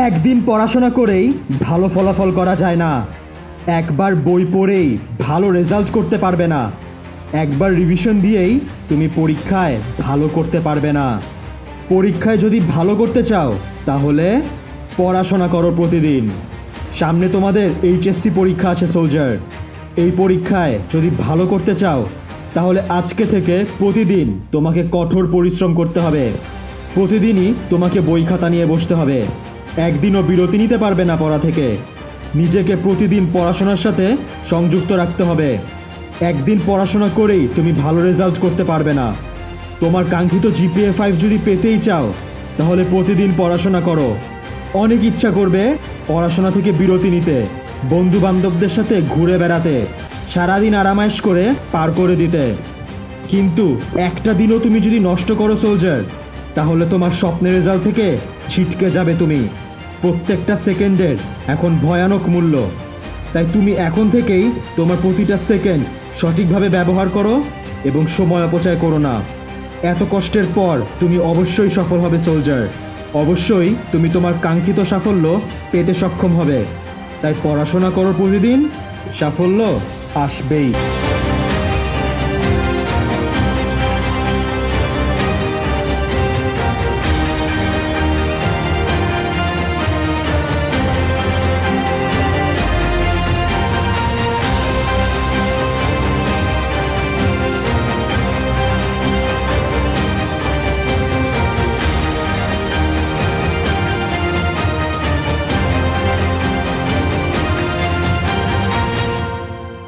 একদিন পড়াশোনা করেই ভালো ফলাফল করা যায় না। একবার বই পড়েই ভালো রেজাল্ট করতে পারবে না। একবার রিভিশন দিয়েই তুমি পরীক্ষায় ভালো করতে পারবে না। পরীক্ষায় যদি ভালো করতে চাও তাহলে পড়াশোনা করো প্রতিদিন। সামনে তোমাদের এইচএসসি পরীক্ষা আছে সোলজার। এই পরীক্ষায় যদি ভালো করতে চাও তাহলে আজকে থেকে প্রতিদিন তোমাকে কঠোর পরিশ্রম করতে হবে। প্রতিদিনই তোমাকে বই খাতা নিয়ে বসতে হবে। একদিনও বিরতি নিতে পারবে না পড়া থেকে। নিজেকে প্রতিদিন পড়াশোনার সাথে সংযুক্ত রাখতে হবে। একদিন পড়াশোনা করেই তুমি ভালো রেজাল্ট করতে পারবে না। তোমার কাঙ্ক্ষিত জিপিএ 5 যদি পেতেই চাও তাহলে প্রতিদিন পড়াশোনা করো। অনেক ইচ্ছা করবে পড়াশোনা থেকে বিরতি নিতে, বন্ধু বান্ধবদের সাথে ঘুরে বেড়াতে, সারাদিন আরামায়েশ করে পার করে দিতে। কিন্তু একটা দিনও তুমি যদি নষ্ট করো সোলজার, তাহলে তোমার স্বপ্নের রেজাল্ট থেকে ছিটকে যাবে তুমি। প্রত্যেকটা সেকেন্ডের এখন ভয়ানক মূল্য। তাই তুমি এখন থেকেই তোমার প্রতিটা সেকেন্ড সঠিকভাবে ব্যবহার করো এবং সময় অপচয় করো না। এত কষ্টের পর তুমি অবশ্যই সফল হবে সোলজার। অবশ্যই তুমি তোমার কাঙ্ক্ষিত সাফল্য পেতে সক্ষম হবে। তাই পড়াশোনা করো প্রতিদিন, সাফল্য আসবেই।